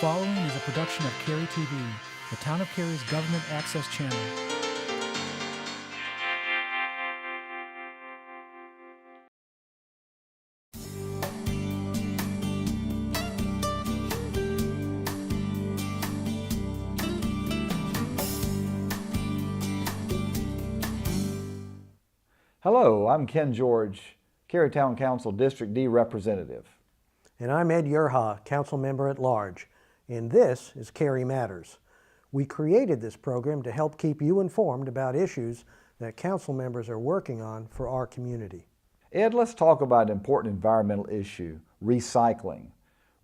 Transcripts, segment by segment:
following is a production of Cary TV, the Town of Cary's government access channel. Hello, I'm Ken George, Cary Town Council District D Representative. And I'm Ed Yerha, Council Member at Large, and this is Cary Matters. We created this program to help keep you informed about issues that council members are working on for our community. Ed, let's talk about an important environmental issue, recycling.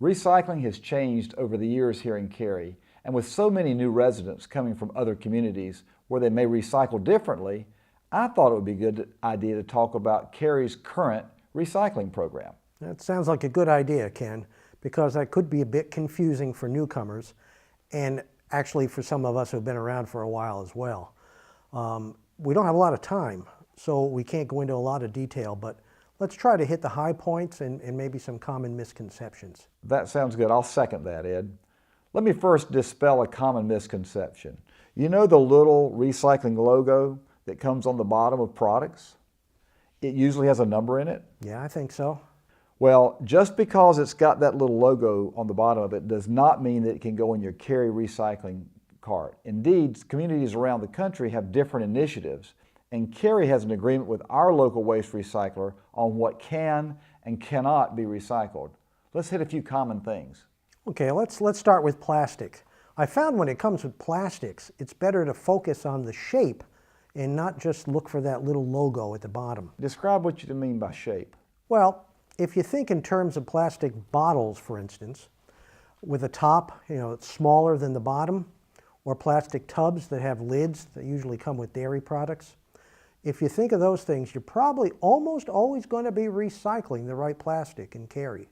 Recycling has changed over the years here in Cary, and with so many new residents coming from other communities where they may recycle differently, I thought it would be a good idea to talk about Cary's current recycling program. That sounds like a good idea, Ken, because that could be a bit confusing for newcomers and actually for some of us who've been around for a while as well. We don't have a lot of time, so we can't go into a lot of detail, but let's try to hit the high points and maybe some common misconceptions. That sounds good. I'll second that, Ed. Let me first dispel a common misconception. You know the little recycling logo that comes on the bottom of products? It usually has a number in it. Yeah, I think so. Well, just because it's got that little logo on the bottom of it does not mean that it can go in your Cary recycling cart. Indeed, communities around the country have different initiatives, and Cary has an agreement with our local waste recycler on what can and cannot be recycled. Let's hit a few common things. Okay, let's start with plastic. I found when it comes with plastics, it's better to focus on the shape and not just look for that little logo at the bottom. Describe what you mean by shape. Well, if you think in terms of plastic bottles, for instance, with a top, it's smaller than the bottom, or plastic tubs that have lids that usually come with dairy products, if you think of those things, you're probably almost always going to be recycling the right plastic in Cary.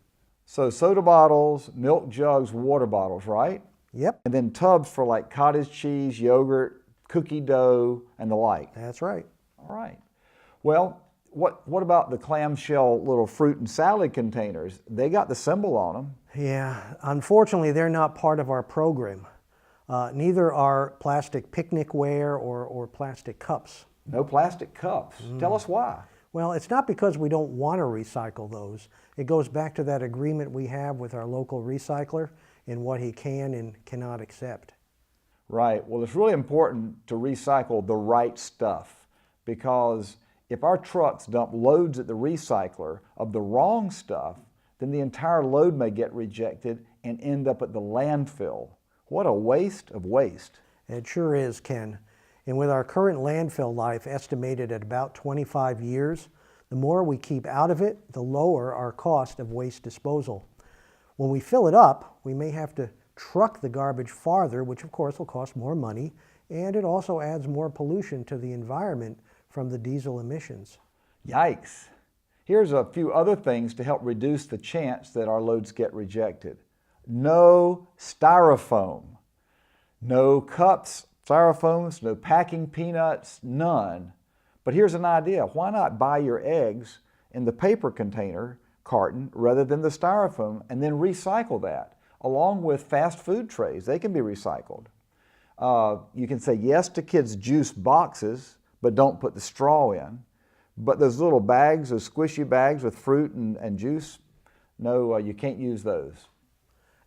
So soda bottles, milk jugs, water bottles, right? Yep. And then tubs for like cottage cheese, yogurt, cookie dough, and the like. That's right. All right. Well, what about the clamshell little fruit and salad containers? They got the symbol on them. Yeah, unfortunately, they're not part of our program. Neither are plastic picnicware or plastic cups. No plastic cups. Tell us why. Well, it's not because we don't want to recycle those. It goes back to that agreement we have with our local recycler and what he can and cannot accept. Right. Well, it's really important to recycle the right stuff, because if our trucks dump loads at the recycler of the wrong stuff, then the entire load may get rejected and end up at the landfill. What a waste of waste. It sure is, Ken. And with our current landfill life estimated at about 25 years, the more we keep out of it, the lower our cost of waste disposal. When we fill it up, we may have to truck the garbage farther, which of course will cost more money, and it also adds more pollution to the environment from the diesel emissions. Yikes. Here's a few other things to help reduce the chance that our loads get rejected. No styrofoam. No cups, styrofoams, no packing peanuts, none. But here's an idea. Why not buy your eggs in the paper container carton rather than the styrofoam, and then recycle that, along with fast food trays? They can be recycled. You can say yes to kids' juice boxes, but don't put the straw in. But those little bags, those squishy bags with fruit and juice, no, you can't use those.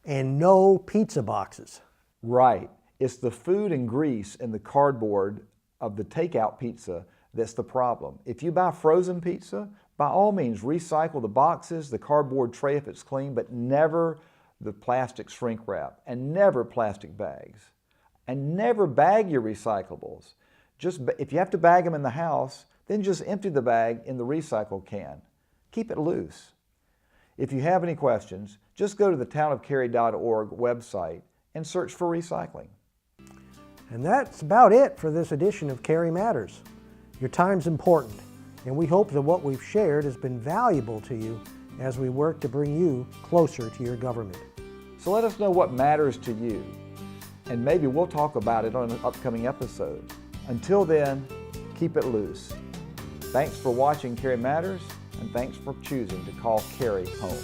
And no pizza boxes. Right. It's the food and grease in the cardboard of the takeout pizza that's the problem. If you buy frozen pizza, by all means, recycle the boxes, the cardboard tray if it's clean, but never the plastic shrink wrap, and never plastic bags. And never bag your recyclables. Just if you have to bag them in the house, then just empty the bag in the recycle can. Keep it loose. If you have any questions, just go to the townofcary.org website and search for recycling. And that's about it for this edition of Cary Matters. Your time's important, and we hope that what we've shared has been valuable to you as we work to bring you closer to your government. So let us know what matters to you, and maybe we'll talk about it on an upcoming episode. Until then, keep it loose. Thanks for watching Cary Matters, and thanks for choosing to call Cary home.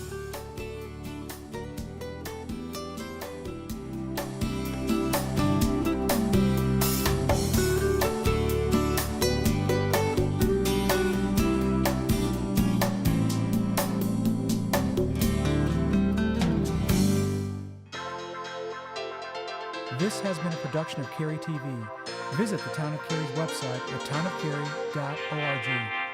This has been a production of Cary TV. Visit the Town of Cary's website at townofcary.org.